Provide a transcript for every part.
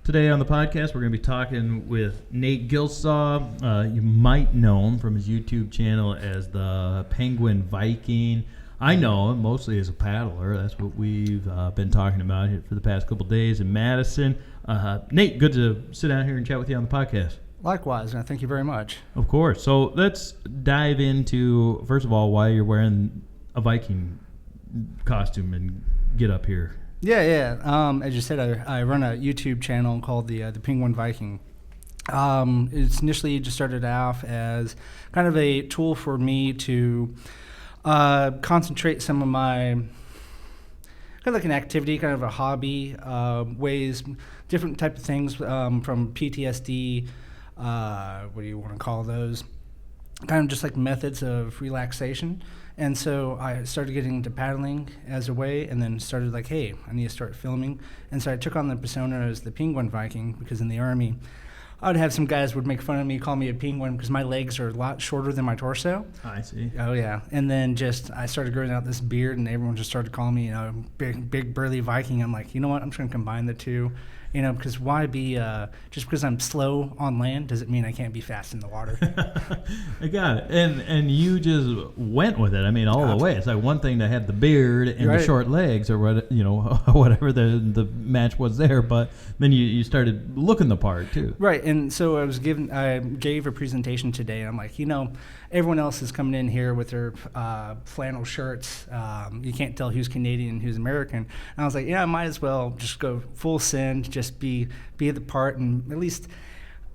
Today on the podcast, we're going to be talking with Nate Gueltzau. You might know him from his YouTube channel as the Penguin Viking. I know him mostly as a paddler. That's what we've been talking about here for the past couple days in Madison. Nate, good to sit down here and chat with you on the podcast. Likewise, and thank you very much. Of course. So let's dive into, first of all, why you're wearing a Viking costume and get up here. Yeah. As you said, I run a YouTube channel called the Penguin Viking. It's initially just started off as kind of a tool for me to concentrate some of my kind of like an activity, kind of a hobby, ways, different type of things from PTSD. What do you want to call those? Kind of just like methods of relaxation. And so I started getting into paddling as a way, and then started like, hey, I need to start filming. And so I took on the persona as the Penguin Viking, because in the Army, I would have some guys would make fun of me, call me a penguin, because my legs are a lot shorter than my torso. I see. Oh, yeah. And then I started growing out this beard, and everyone just started calling me, big burly Viking. I'm like, you know what? I'm just going to combine the two. Because why be, just because I'm slow on land doesn't mean I can't be fast in the water. I got it. And you just went with it. I mean, all the way. It's like one thing to have the beard and the short legs or what, whatever the match was there, but then you started looking the part too. Right. And so I gave a presentation today, and I'm like, everyone else is coming in here with their flannel shirts. You can't tell who's Canadian and who's American. And I was like, I might as well just go full send, just be the part, and at least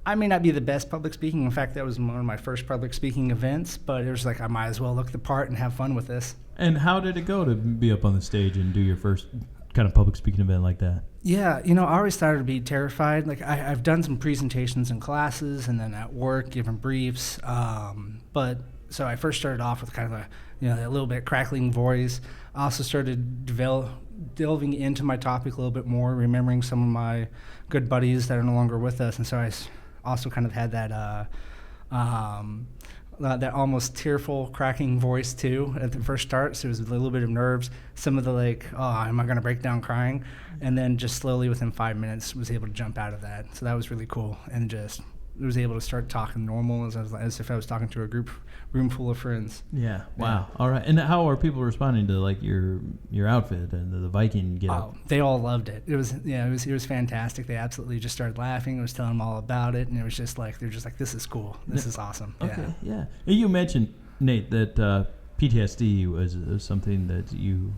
I may not be the best public speaking. In fact, that was one of my first public speaking events, but it was like I might as well look the part and have fun with this. And how did it go to be up on the stage and do your first kind of public speaking event like that? Yeah, I always started to be terrified. Like I've done some presentations in classes and then at work, giving briefs. But so I first started off with kind of a little bit crackling voice. I also started delving into my topic a little bit more, remembering some of my good buddies that are no longer with us, and so I also kind of had that that almost tearful, cracking voice too at the first start. So it was a little bit of nerves, some of the am I going to break down crying? And then just slowly within 5 minutes was able to jump out of that. So that was really cool, and just was able to start talking normal as if I was talking to a room full of friends. Yeah. Wow. Yeah. All right. And how are people responding to like your outfit and the Viking getup? Oh, they all loved it. It was fantastic. They absolutely just started laughing. I was telling them all about it, and it was just like they're just like, this is cool. This is awesome. Okay. Yeah. You mentioned, Nate, that PTSD was something that you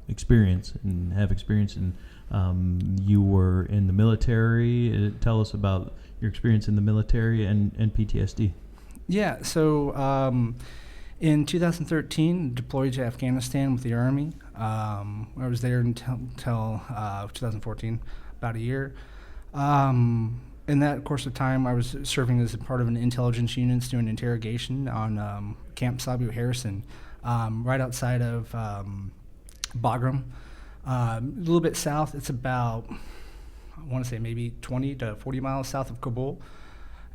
experience and have experienced, and you were in the military. Tell us about your experience in the military and PTSD. Yeah, so in 2013, deployed to Afghanistan with the Army. I was there until 2014, about a year. In that course of time, I was serving as a part of an intelligence unit doing interrogation on Camp Sabu Harrison, right outside of Bagram. A little bit south. It's about, I want to say maybe 20 to 40 miles south of Kabul.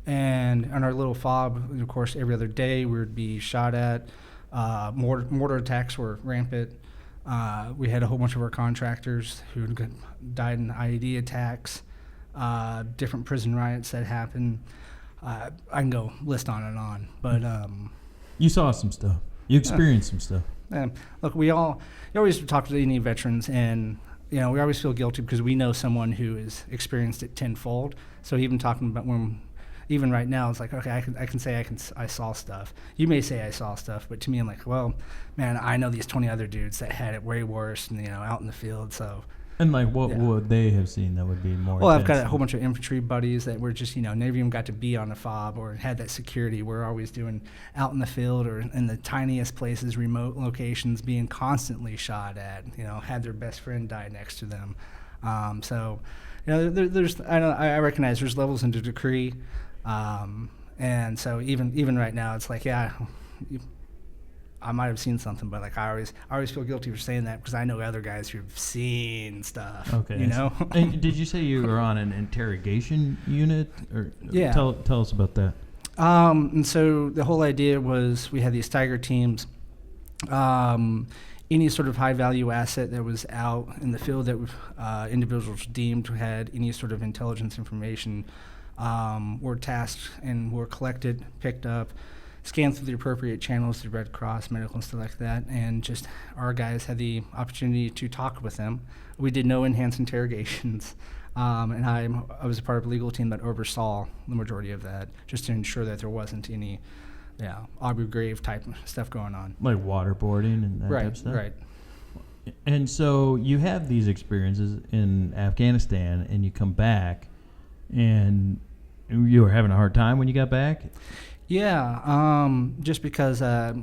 And on our little fob, of course, every other day we would be shot at. Mortar attacks were rampant. We had a whole bunch of our contractors who died in IED attacks, different prison riots that happened. I can go list on and on. But you saw some stuff. You experienced some stuff. Look, you always talk to any veterans, and we always feel guilty because we know someone who has experienced it tenfold. So even talking about even right now, it's like, okay, I can say I saw stuff. You may say I saw stuff, but to me, I'm like, well, man, I know these 20 other dudes that had it way worse, and out in the field. So. And what would they have seen that would be more? Well, I've got a whole bunch of infantry buddies that were just, never even got to be on a fob or had that security. We're always doing out in the field or in the tiniest places, remote locations, being constantly shot at. Had their best friend die next to them. There's I recognize there's levels into decree, and so even right now, it's like, I might have seen something, but like I always feel guilty for saying that because I know other guys who've seen stuff. Okay. And did you say you were on an interrogation unit? Or yeah. Tell us about that. And so the whole idea was we had these Tiger teams. any sort of high value asset that was out in the field that individuals deemed had any sort of intelligence information were tasked and were collected, picked up, scanned through the appropriate channels, the Red Cross, medical, and stuff like that, and just our guys had the opportunity to talk with them. We did no enhanced interrogations, and I was a part of a legal team that oversaw the majority of that, just to ensure that there wasn't any Abu Ghraib type stuff going on. Like waterboarding and that type of stuff? Right. And so you have these experiences in Afghanistan, and you come back, and you were having a hard time when you got back? Yeah, just because I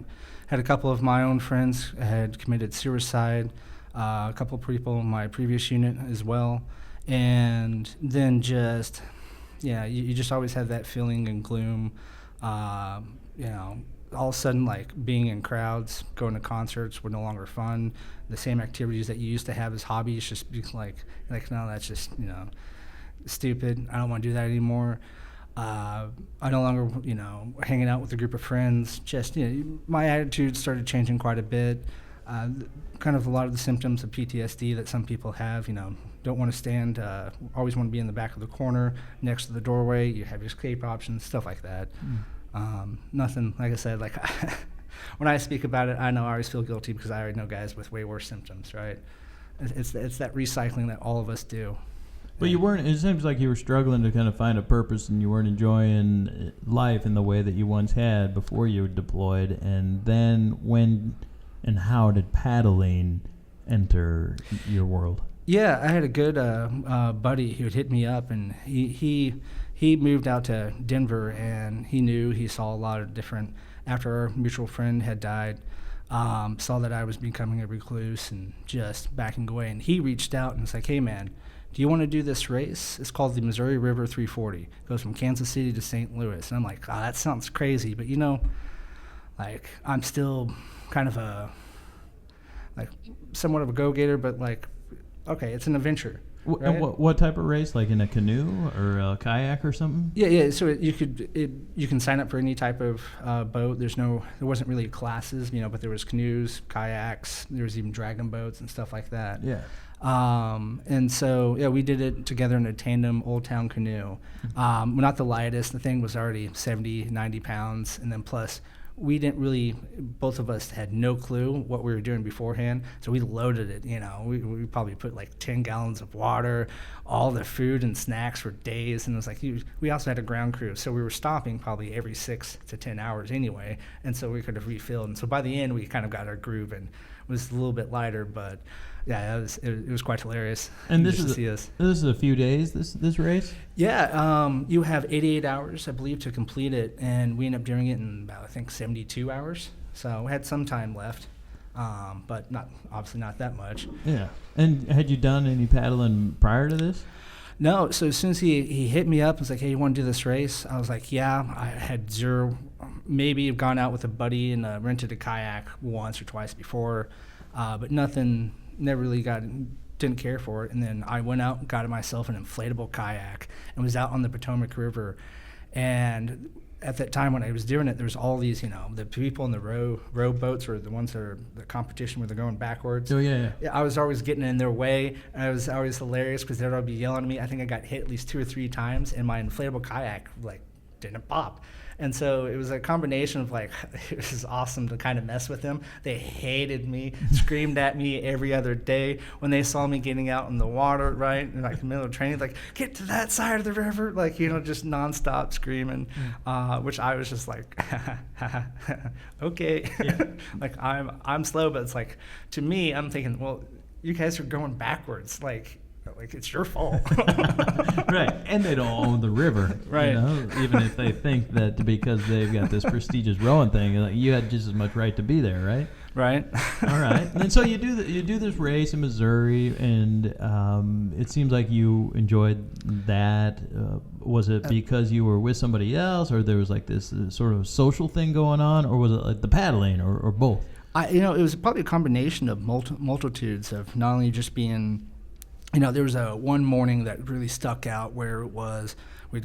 had a couple of my own friends had committed suicide, a couple of people in my previous unit as well, and then just, you just always have that feeling and gloom, all of a sudden, like, being in crowds, going to concerts were no longer fun. The same activities that you used to have as hobbies just be like no, that's just, stupid. I don't want to do that anymore. I no longer, hanging out with a group of friends. Just, my attitude started changing quite a bit. Kind of a lot of the symptoms of PTSD that some people have, don't want to stand, always want to be in the back of the corner, next to the doorway. You have your escape options, stuff like that. Nothing, like I said, like when I speak about it, I know I always feel guilty because I already know guys with way worse symptoms, right? It's that recycling that all of us do. But you weren't, it seems like you were struggling to kind of find a purpose, and you weren't enjoying life in the way that you once had before you were deployed. And then when and how did paddling enter your world? Yeah, I had a good buddy who would hit me up, and he moved out to Denver, and he saw a lot of different, after our mutual friend had died, saw that I was becoming a recluse and just backing away. And he reached out and was like, hey, man, do you want to do this race? It's called the Missouri River 340. It goes from Kansas City to St. Louis. And I'm like, that sounds crazy. But, like, I'm still kind of somewhat of a go-getter, but, like, okay, it's an adventure. Right? And what type of race? Like in a canoe or a kayak or something? Yeah. So you can sign up for any type of boat. There wasn't really classes, but there was canoes, kayaks. There was even dragon boats and stuff like that. Yeah. And so we did it together in a tandem Old Town canoe. Not the lightest. The thing was already 70, 90 pounds, and then plus we didn't really, both of us had no clue what we were doing beforehand, so we loaded it, we probably put like 10 gallons of water, all the food and snacks for days, and it was like, we also had a ground crew, so we were stopping probably every 6 to 10 hours anyway, and so we could have refilled, and so by the end we kind of got our groove and it was a little bit lighter, but yeah, it was quite hilarious. And this is a few days, this race? Yeah, you have 88 hours, I believe, to complete it, and we ended up doing it in about, I think, 72 hours. So we had some time left, but obviously not that much. Yeah. And had you done any paddling prior to this? No, so as soon as he hit me up and was like, hey, you want to do this race? I was like, yeah. I had zero, maybe have gone out with a buddy and rented a kayak once or twice before, but nothing. Never really didn't care for it. And then I went out and got myself an inflatable kayak and was out on the Potomac River. And at that time when I was doing it, there was all these, the people in the row boats or the ones that are the competition where they're going backwards. Oh, yeah. I was always getting in their way. And it was always hilarious because they'd all be yelling at me. I think I got hit at least 2 or 3 times, and my inflatable kayak, didn't pop. And so it was a combination of it was awesome to kind of mess with them. They hated me, screamed at me every other day when they saw me getting out in the water, right? And in the middle of training, get to that side of the river, just nonstop screaming, which I was just like, okay. Yeah. I'm slow, but it's to me, I'm thinking, well, you guys are going backwards, it's your fault. Right, and they don't own the river, right? Even if they think that because they've got this prestigious rowing thing, you had just as much right to be there, right? Right. All right, and so you do this race in Missouri, and it seems like you enjoyed that. Was it because you were with somebody else, or there was this sort of social thing going on, or was it the paddling, or both? It was probably a combination of multitudes of not only just being there was one morning that really stuck out where it was we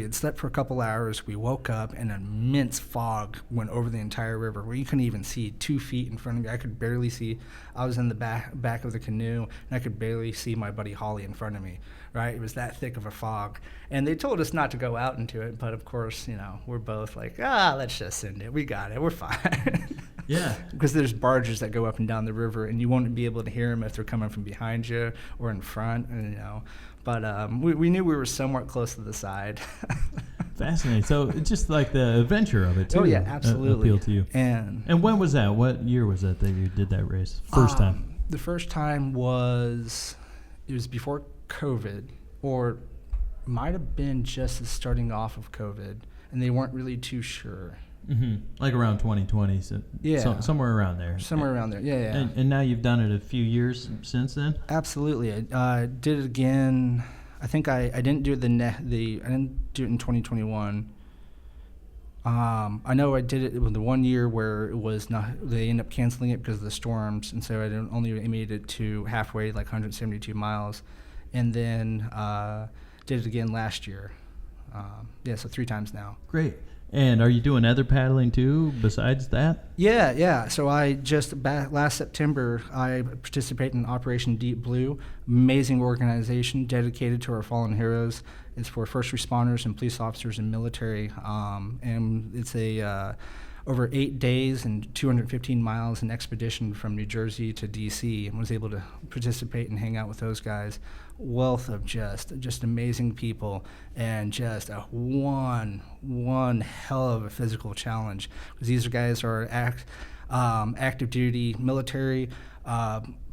had slept for a couple hours. We woke up and an immense fog went over the entire river where you couldn't even see 2 feet in front of me. I could barely see. I was in the back of the canoe, and I could barely see my buddy Holly in front of me. Right, it was that thick of a fog, and they told us not to go out into it. But of course, we're both like, let's just send it. We got it. We're fine. Yeah. Because there's barges that go up and down the river, and you won't be able to hear them if they're coming from behind you or in front. But we knew we were somewhat close to the side. Fascinating. So it's just like the adventure of it too. Oh yeah, absolutely. Appealed to you. And when was that? What year was that you did that race? First time. The first time was before COVID, or might have been just as starting off of COVID, and they weren't really too sure. Mm-hmm. Like around 2020, so yeah, somewhere around there. Somewhere around there, yeah. And now you've done it a few years since then. Absolutely, I did it again. I think I didn't do I didn't do it in 2021. I know I did it with the 1 year where it was not. They ended up canceling it because of the storms, and so I only made it to halfway, like 172 miles, and then did it again last year. So 3 times now. Great. And are you doing other paddling too besides that? Yeah. So I last September, I participated in Operation Deep Blue, amazing organization dedicated to our fallen heroes. It's for first responders and police officers and military, and it's a over 8 days and 215 miles an expedition from New Jersey to D.C. and was able to participate and hang out with those guys. Wealth of just amazing people, and just a one hell of a physical challenge, because these guys are active duty military,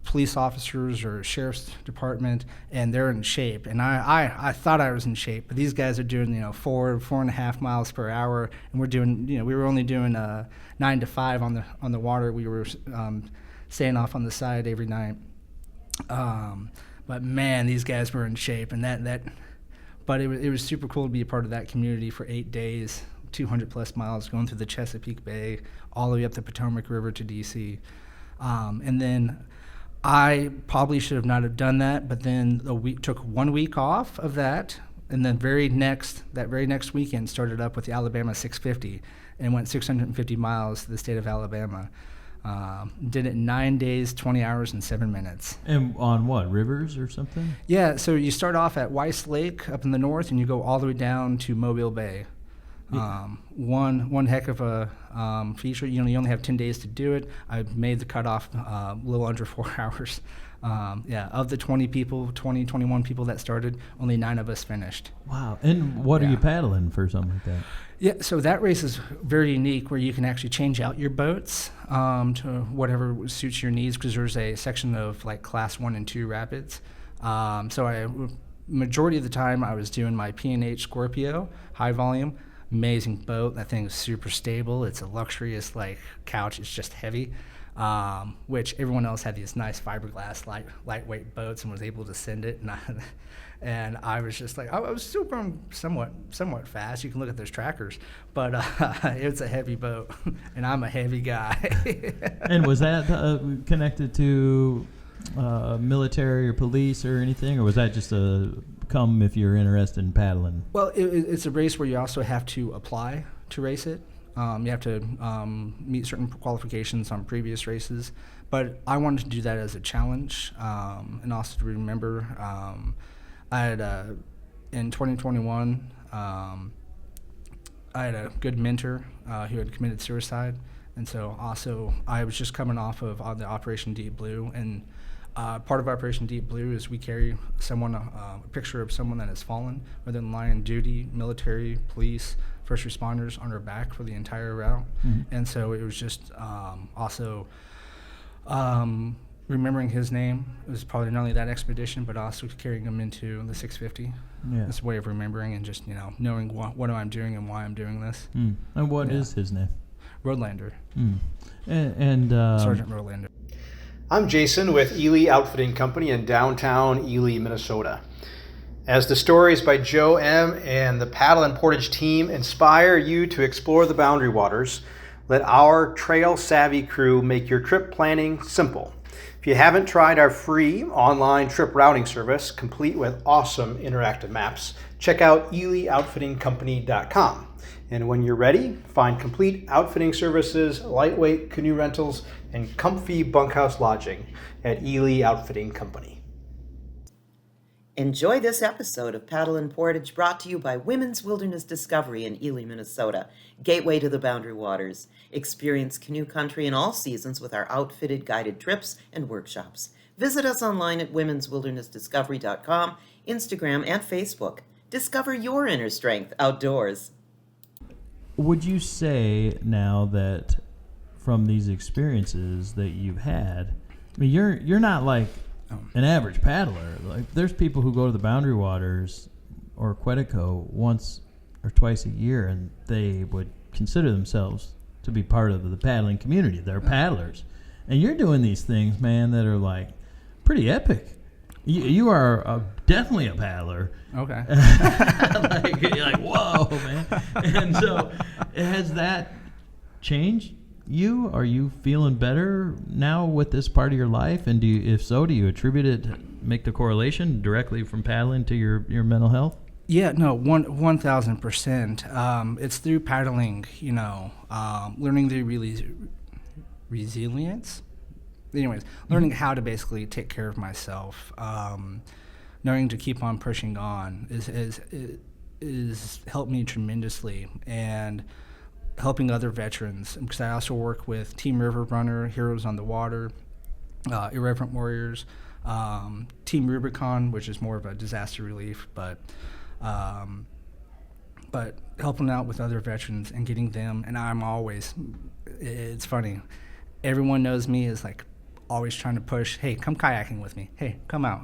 police officers or sheriff's department, and they're in shape. And I thought I was in shape, but these guys are doing 4.5 miles per hour, and we're doing we were only doing 9 to 5 on the water. We were staying off on the side every night. But man, these guys were in shape, and but it was super cool to be a part of that community for 8 days, 200 plus miles, going through the Chesapeake Bay, all the way up the Potomac River to D.C. And then I probably should have not have done that, but then took 1 week off of that, and then that very next weekend started up with the Alabama 650 and went 650 miles to the state of Alabama. Did it in 9 days, 20 hours, and 7 minutes. And on what, rivers or something? Yeah, so you start off at Weiss Lake up in the north, and you go all the way down to Mobile Bay. One heck of a feature. You only have 10 days to do it. I made the cutoff a little under 4 hours. Of the 21 people that started, only 9 of us finished. Wow. And what are you paddling for something like that? Yeah, so that race is very unique, where you can actually change out your boats to whatever suits your needs, because there's a section of like class 1 and 2 rapids. Majority of the time I was doing my P&H Scorpio, high volume, amazing boat. That thing is super stable. It's a luxurious couch. It's just heavy. Which everyone else had these nice fiberglass lightweight boats and was able to send it, and I was just I was still going somewhat fast. You can look at those trackers, but it's a heavy boat, and I'm a heavy guy. And was that connected to military or police or anything, or was that just a come if you're interested in paddling? Well, it's a race where you also have to apply to race it. You have to meet certain qualifications on previous races, but I wanted to do that as a challenge, and also to remember. I had in 2021, I had a good mentor who had committed suicide, and so also I was just coming off of the Operation Deep Blue, and part of Operation Deep Blue is we carry a picture of someone that has fallen, whether in line of duty, military, police, first responders, on our back for the entire route. Mm-hmm. And so it was just also remembering his name. It was probably not only that expedition, but also carrying him into the 650. Yeah. It's a way of remembering and just knowing what I'm doing and why I'm doing this. Mm. And what is his name? Roadlander. Mm. And Sergeant Roadlander. I'm Jason with Ely Outfitting Company in downtown Ely, Minnesota. As the stories by Joe M. and the Paddle and Portage team inspire you to explore the boundary waters, let our trail-savvy crew make your trip planning simple. If you haven't tried our free online trip routing service, complete with awesome interactive maps, check out EelyOutfittingCompany.com. And when you're ready, find complete outfitting services, lightweight canoe rentals, and comfy bunkhouse lodging at Ely Outfitting Company. Enjoy this episode of Paddle and Portage, brought to you by Women's Wilderness Discovery in Ely, Minnesota, gateway to the Boundary Waters. Experience canoe country in all seasons with our outfitted guided trips and workshops. Visit us online at womenswildernessdiscovery.com, Instagram, and Facebook. Discover your inner strength outdoors. Would you say now that from these experiences that you've had, I mean, you're not like an average paddler. Like, there's people who go to the Boundary Waters or Quetico once or twice a year, and they would consider themselves to be part of the paddling community. They're paddlers, and you're doing these things, man, that are like pretty epic. You are definitely a paddler. Okay. You're like, whoa, man. And so, has that changed you? Are you feeling better now with this part of your life? And if so, do you attribute it, make the correlation directly from paddling to your mental health? Yeah, no, 1,000%. It's through paddling, learning the resilience. Anyways, learning how to basically take care of myself, knowing to keep on pushing on is helped me tremendously, and helping other veterans, because I also work with Team River Runner, Heroes on the Water, Irreverent Warriors, Team Rubicon, which is more of a disaster relief, but helping out with other veterans and getting them. And it's funny, everyone knows me as like always trying to push, hey, come kayaking with me. Hey, come out.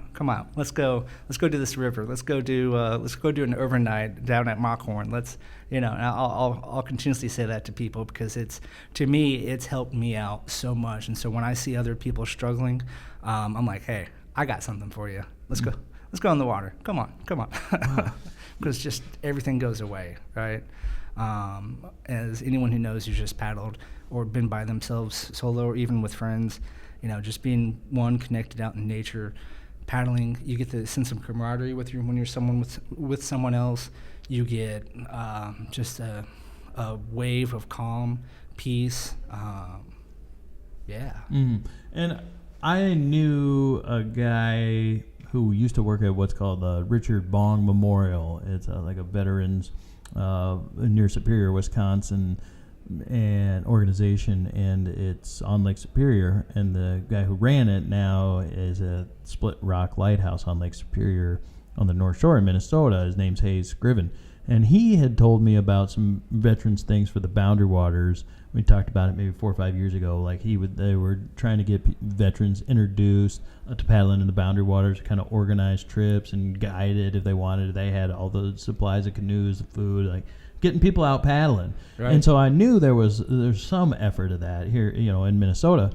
Let's go do this river. Let's go do an overnight down at Mockhorn. And I'll continuously say that to people, because to me, it's helped me out so much. And so when I see other people struggling, I'm like, hey, I got something for you. Let's go in the water. Come on. Wow. Because just everything goes away, right? As anyone who knows who's just paddled or been by themselves solo, or even with friends, just being connected out in nature, paddling, you get the sense of camaraderie when you're with someone else. You get just a wave of calm, peace. Yeah. Mm-hmm. And I knew a guy who used to work at what's called the Richard Bong Memorial. It's like a veterans near Superior, Wisconsin, an organization, and it's on Lake Superior. And the guy who ran it now is a Split Rock Lighthouse on Lake Superior on the North Shore in Minnesota. His name's Hayes Scriven, and he had told me about some veterans things for the Boundary Waters. We talked about it maybe 4 or 5 years ago. Like they were trying to get veterans introduced to paddling in the Boundary Waters, kind of organized trips and guided if they wanted. They had all the supplies, the canoes, the food, like getting people out paddling. Right. And so I knew there's some effort of that here, in Minnesota.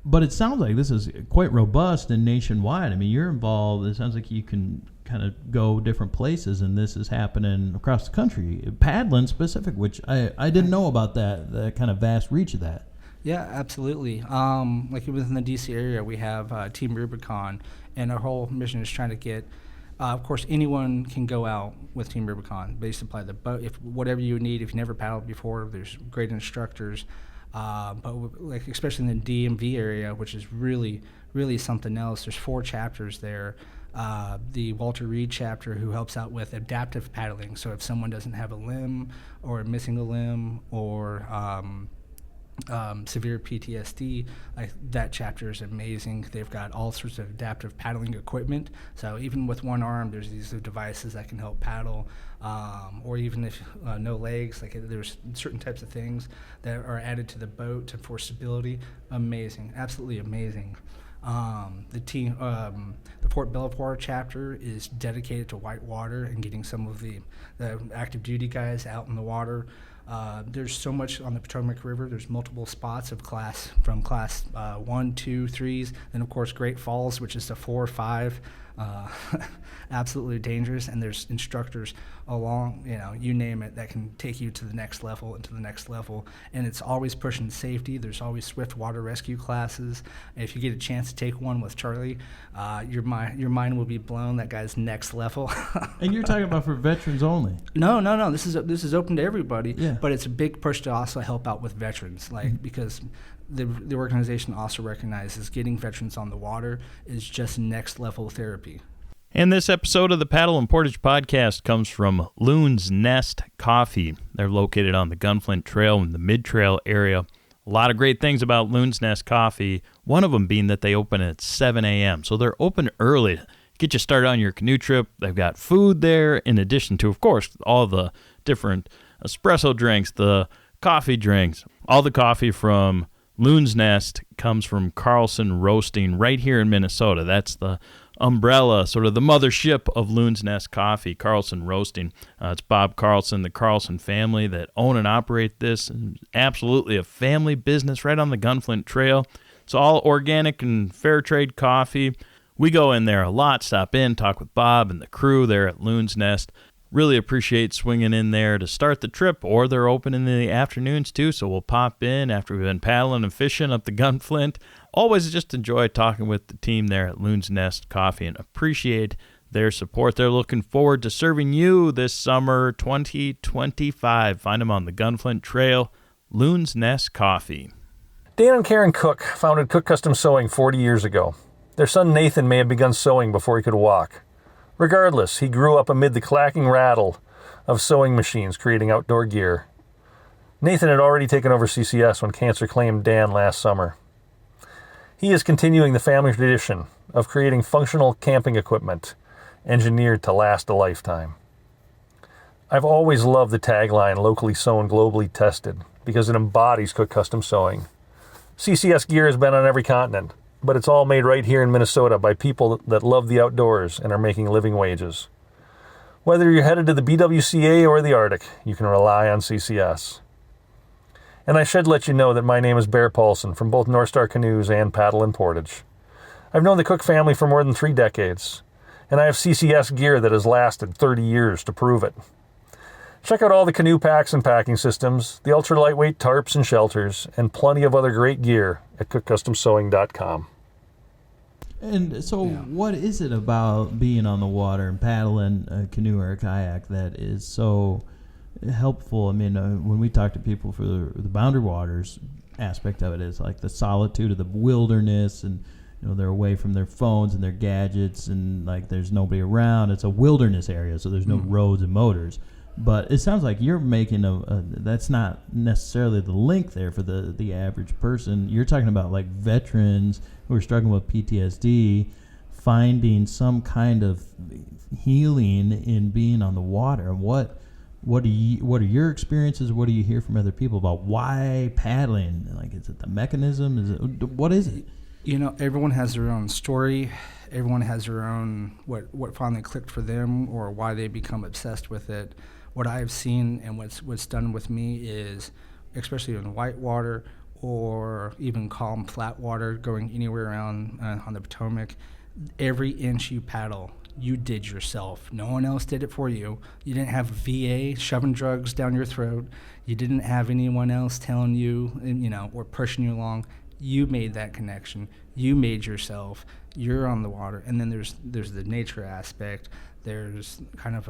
But it sounds like this is quite robust and nationwide. I mean, you're involved. It sounds like you can kind of go different places, and this is happening across the country. Paddling specific, which I didn't know about that kind of vast reach of that. Yeah, absolutely. Like within the DC area, we have Team Rubicon, and our whole mission is trying to get. Of course, anyone can go out with Team Rubicon. They supply the boat, whatever you need. If you never paddled before, there's great instructors. But like especially in the DMV area, which is really, really something else. There's 4 chapters there. The Walter Reed chapter, who helps out with adaptive paddling. So if someone doesn't have a limb or missing a limb or severe PTSD, like that chapter is amazing. They've got all sorts of adaptive paddling equipment. So even with one arm, there's these devices that can help paddle. Or even if no legs, like there's certain types of things that are added to the boat for stability. Amazing, absolutely amazing. The Fort Belvoir chapter is dedicated to whitewater and getting some of the active duty guys out in the water. There's so much on the Potomac River. There's multiple spots of class 1, 2, 3s. Then, of course, Great Falls, which is the 4, 5. Absolutely dangerous. And there's instructors along, you name it, that can take you to the next level and to the next level. And it's always pushing safety. There's always swift water rescue classes. And if you get a chance to take one with Charlie, your mind will be blown. That guy's next level. And you're talking about for veterans only. No. This is open to everybody. Yeah. But it's a big push to also help out with veterans, because the organization also recognizes getting veterans on the water is just next level therapy. And this episode of the Paddle and Portage podcast comes from Loons Nest Coffee. They're located on the Gunflint Trail in the Mid-Trail area. A lot of great things about Loons Nest Coffee, one of them being that they open at 7 a.m. So they're open early to get you started on your canoe trip. They've got food there in addition to, of course, all the different espresso drinks, the coffee drinks. All the coffee from Loons Nest comes from Carlson Roasting right here in Minnesota. That's the umbrella, sort of the mothership of Loons Nest Coffee, Carlson Roasting. It's Bob Carlson, the Carlson family that own and operate this. And absolutely a family business right on the Gunflint Trail. It's all organic and fair trade coffee. We go in there a lot, stop in, talk with Bob and the crew there at Loons Nest. Really appreciate swinging in there to start the trip, or they're open in the afternoons too, so we'll pop in after we've been paddling and fishing up the Gunflint. Always just enjoy talking with the team there at Loons Nest Coffee and appreciate their support. They're looking forward to serving you this summer 2025. Find them on the Gunflint Trail, Loons Nest Coffee. Dan and Karen Cooke founded Cooke Custom Sewing 40 years ago. Their son Nathan may have begun sewing before he could walk. Regardless, he grew up amid the clacking rattle of sewing machines creating outdoor gear. Nathan had already taken over CCS when cancer claimed Dan last summer. He is continuing the family tradition of creating functional camping equipment engineered to last a lifetime. I've always loved the tagline, locally sewn, globally tested, because it embodies Cooke Custom Sewing. CCS gear has been on every continent, but it's all made right here in Minnesota by people that love the outdoors and are making living wages. Whether you're headed to the BWCA or the Arctic, you can rely on CCS. And I should let you know that my name is Bear Paulson from both North Star Canoes and Paddle and Portage. I've known the Cooke family for more than 3 decades, and I have CCS gear that has lasted 30 years to prove it. Check out all the canoe packs and packing systems, the ultra-lightweight tarps and shelters, and plenty of other great gear at CookeCustomSewing.com. And so what is it about being on the water and paddling a canoe or a kayak that is so helpful? I mean, when we talk to people for the Boundary Waters aspect of it, is like the solitude of the wilderness, and they're away from their phones and their gadgets, and like there's nobody around. It's a wilderness area, so there's no roads and motors. But it sounds like you're making that's not necessarily the link there for the average person. You're talking about like veterans who are struggling with PTSD, finding some kind of healing in being on the water. What are your experiences? What do you hear from other people about why paddling? Like, is it the mechanism? What is it? Everyone has their own story. Everyone has their own what finally clicked for them or why they become obsessed with it. What I've seen and what's done with me is, especially in white water or even calm flat water, going anywhere around on the Potomac, every inch you paddle, you did yourself. No one else did it for you. You didn't have VA shoving drugs down your throat. You didn't have anyone else telling you, or pushing you along. You made that connection. You made yourself. You're on the water. And then there's the nature aspect. There's kind of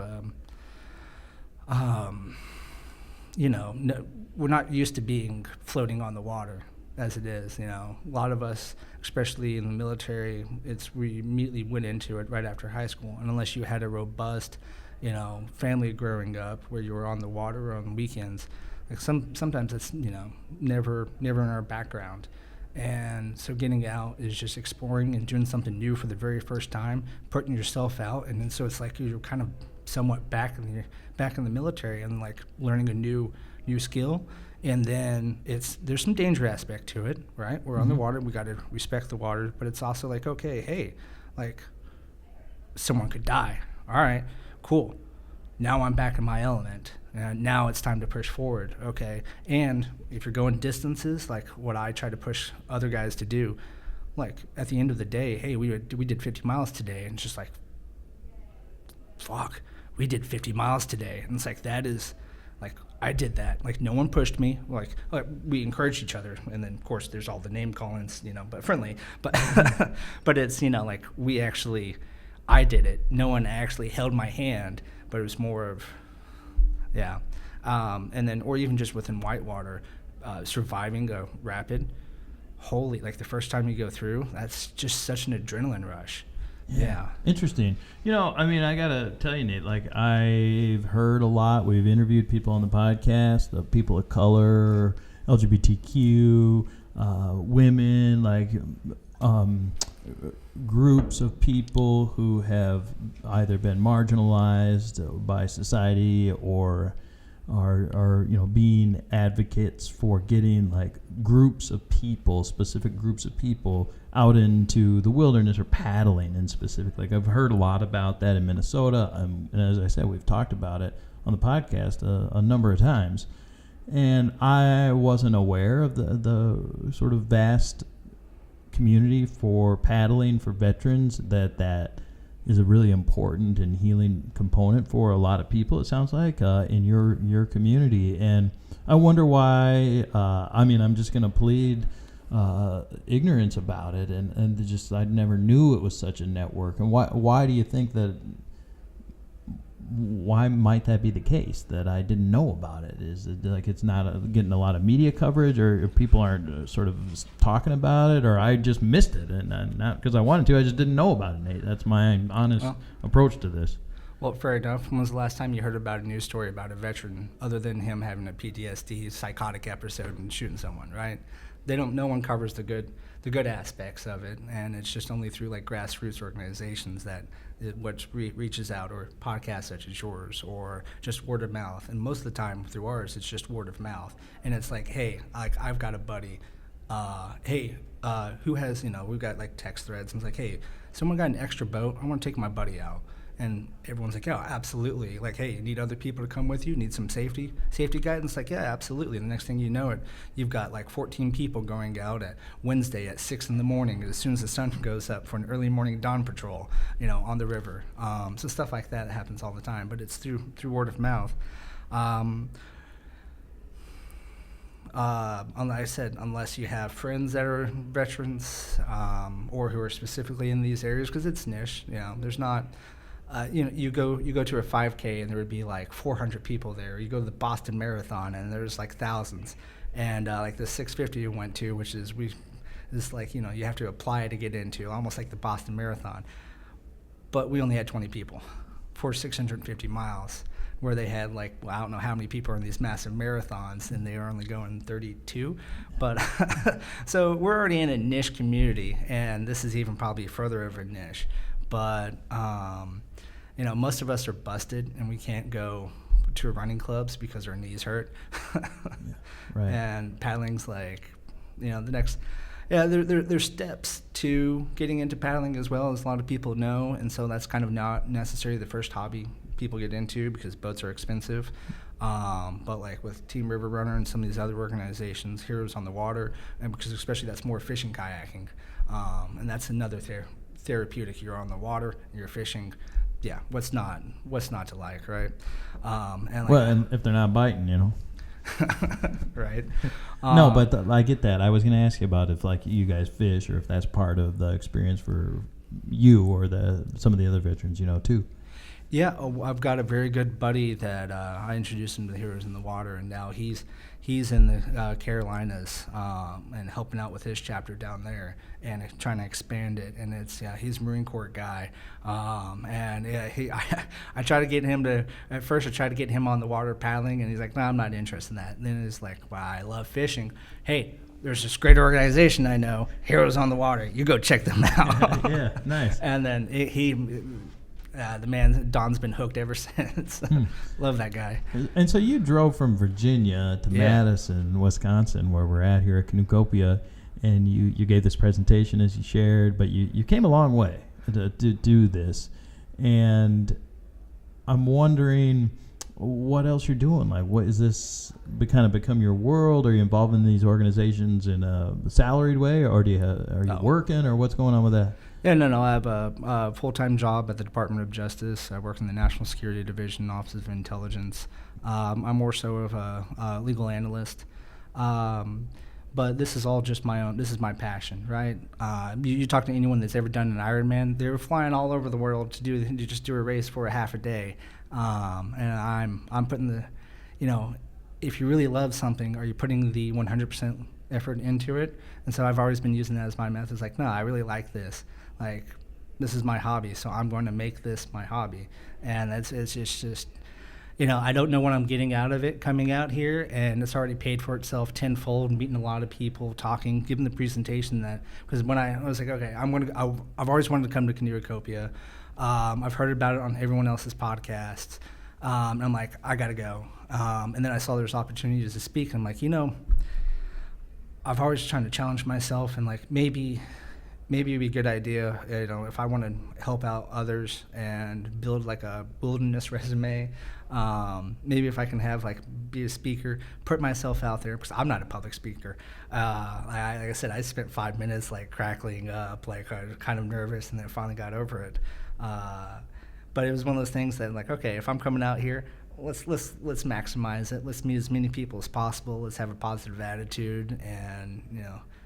we're not used to floating on the water as it is. A lot of us, especially in the military, we immediately went into it right after high school. And unless you had a robust, family growing up where you were on the water or on weekends, like sometimes it's never in our background. And so getting out is just exploring and doing something new for the very first time, putting yourself out, and then so it's like you're kind of somewhat back in the military and like learning a new skill. And then there's some danger aspect to it, right? We're on the water, we got to respect the water, but it's also like, okay, hey, like someone could die. All right, cool. Now I'm back in my element. Now it's time to push forward. Okay. And if you're going distances, like what I try to push other guys to do, like at the end of the day, hey, we did 50 miles today. And it's just like, fuck, we did 50 miles today. And it's like, that is like, I did that. Like, no one pushed me. Like we encouraged each other. And then of course there's all the name callings, but friendly, but, but it's, like I did it. No one actually held my hand, but it was more of, yeah. And then, or even just within whitewater, surviving a rapid, like the first time you go through, that's just such an adrenaline rush. Yeah. Interesting. I got to tell you, Nate, like I've heard a lot. We've interviewed people on the podcast, the people of color, LGBTQ, women, like groups of people who have either been marginalized by society or are being advocates for getting like groups of people, specific groups of people out into the wilderness or paddling in specific. Like I've heard a lot about that in Minnesota, and as I said, we've talked about it on the podcast a number of times, and I wasn't aware of the sort of vast community for paddling for veterans that is a really important and healing component for a lot of people, it sounds like, in your community. And I wonder why, I'm just going to plead ignorance about it, and just I never knew it was such a network. And why do you think that, why might that be the case, that I didn't know about it? Is it like it's not getting a lot of media coverage, or people aren't sort of talking about it, or I just missed it, and not because I wanted to, I just didn't know about it, Nate. That's my honest approach to this. Well, fair enough. When was the last time you heard about a news story about a veteran other than him having a PTSD psychotic episode and shooting someone, right? No one covers the good aspects of it, and it's just only through like grassroots organizations that what reaches out, or podcasts such as yours, or just word of mouth. And most of the time through ours, it's just word of mouth. And it's like, hey, I've got a buddy, who has, we've got like text threads, and it's like, hey, someone got an extra boat, I want to take my buddy out. And everyone's like, yeah, absolutely. Like, hey, you need other people to come with you? Need some safety guidance? Like, yeah, absolutely. And the next thing you know you've got like 14 people going out at Wednesday at 6 in the morning as soon as the sun goes up for an early morning dawn patrol, on the river. So stuff like that happens all the time, but it's through word of mouth. Like I said, unless you have friends that are veterans, or who are specifically in these areas, because it's niche. There's not. You go to a 5K and there would be like 400 people there. You go to the Boston Marathon and there's like thousands. And like the 650 you went to, which is like, you have to apply to get into, almost like the Boston Marathon. But we only had 20 people for 650 miles, where they had like, I don't know how many people are in these massive marathons, and they are only going 32. But so we're already in a niche community, and this is even probably further of a niche. But most of us are busted, and we can't go to running clubs because our knees hurt. Right. And paddling's like, the next. Yeah, there's steps to getting into paddling as well, as a lot of people know, and so that's kind of not necessarily the first hobby people get into, because boats are expensive. But like with Team River Runner and some of these other organizations, Heroes on the Water, and because especially that's more fishing, kayaking, and that's another therapeutic. You're on the water, you're fishing. Yeah, what's not to like, right? And if they're not biting, right. No, but I get that. I was going to ask you about if like you guys fish, or if that's part of the experience for you or some of the other veterans, too. Yeah, I've got a very good buddy that I introduced him to the Heroes in the Water, and now he's in the Carolinas and helping out with his chapter down there and trying to expand it. And he's a Marine Corps guy, and I try to get him to. At first, I tried to get him on the water paddling, and he's like, "No, I'm not interested in that." And then it's like, "Well, I love fishing. Hey, there's this great organization I know, Heroes on the Water. You go check them out." Yeah, nice. And then the man, Don's been hooked ever since. Love that guy. And so you drove from Virginia to Madison, Wisconsin, where we're at here at Canoecopia, and you gave this presentation, as you shared, but you came a long way to do this. And I'm wondering, what else you're doing. Like, what is this kind of become your world? Are you involved in these organizations in a salaried way, or are you working, or what's going on with that? Yeah, no. I have a full-time job at the Department of Justice. I work in the National Security Division, Office of Intelligence. I'm more so of a legal analyst. But this is all just my own. This is my passion, right? You talk to anyone that's ever done an Ironman, they're flying all over the world to just do a race for a half a day. And I'm putting the, if you really love something, are you putting the 100% effort into it? And so I've always been using that as my method. It's like, no, I really like this. Like, this is my hobby, so I'm going to make this my hobby. And it's just I don't know what I'm getting out of it coming out here, and it's already paid for itself tenfold, meeting a lot of people, talking, giving the presentation because when I was like, okay, I've always wanted to come to Canoecopia. I've heard about it on everyone else's podcasts. And I'm like, I got to go. And then I saw there's opportunities to speak, and I'm like, I've always trying to challenge myself, and like maybe it'd be a good idea, if I want to help out others and build like a wilderness resume. Maybe if I can be a speaker, put myself out there, because I'm not a public speaker. Like I said, I spent 5 minutes like crackling up, like kind of nervous, and then finally got over it. But it was one of those things that like, okay, if I'm coming out here, let's maximize it. Let's meet as many people as possible. Let's have a positive attitude, and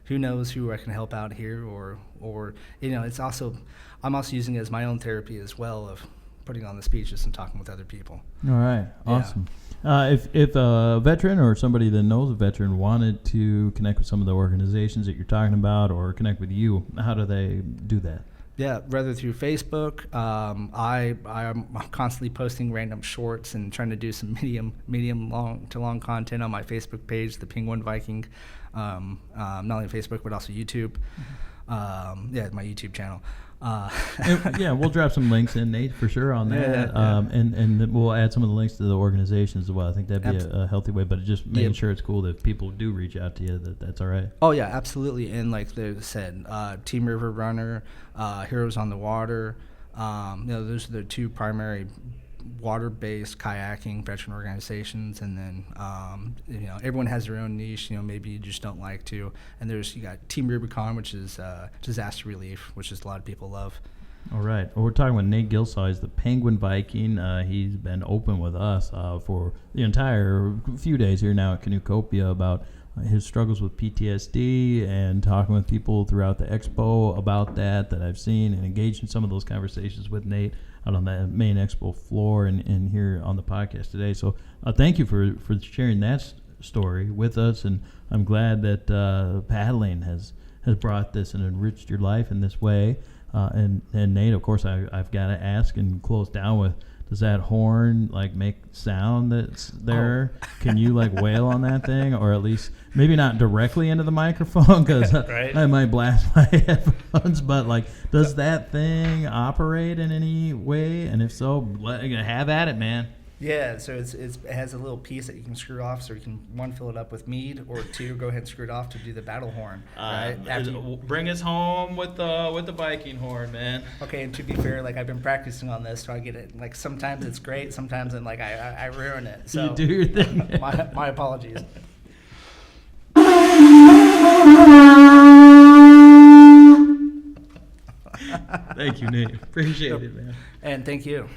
who knows who I can help out here, or it's also, I'm also using it as my own therapy as well, of putting on the speeches and talking with other people. All right, awesome. Yeah. If a veteran or somebody that knows a veteran wanted to connect with some of the organizations that you're talking about, or connect with you, how do they do that? Yeah, rather through Facebook. I'm constantly posting random shorts and trying to do some medium long content on my Facebook page, the Penguin Viking. Not only Facebook but also YouTube. My YouTube channel. We'll drop some links in, Nate, for sure on that. And we'll add some of the links to the organizations as well. I think that'd be a healthy way, but just making sure it's cool that if people do reach out to you, that's all right. Oh yeah, absolutely. And like they said, Team River Runner, Heroes on the Water, those are the two primary water-based kayaking veteran organizations. And then everyone has their own niche. Maybe you just don't like to. And you got Team Rubicon, which is disaster relief, which is a lot of people love. All right. Well, we're talking with Nate Gueltzau. He's the Penguin Viking. He's been open with us for the entire few days here now at Canoecopia about his struggles with PTSD, and talking with people throughout the expo about that I've seen, and engaged in some of those conversations with Nate out on the main expo floor and here on the podcast today. So thank you for sharing that story with us, and I'm glad that paddling has brought this and enriched your life in this way. And Nate, of course, I've got to ask and close down with, does that horn make sound that's there? Oh. Can you wail on that thing, or at least maybe not directly into the microphone, because right. I might blast my headphones, but does that thing operate in any way? And if so, have at it, man. Yeah, so it has a little piece that you can screw off, so you can, one, fill it up with mead, or two, go ahead and screw it off to do the battle horn. Right? Bring us home with the Viking horn, man. Okay, and to be fair, I've been practicing on this, so I get it. Sometimes it's great, sometimes I ruin it. So you do your thing. my apologies. Thank you, Nate. Appreciate it, man. And thank you.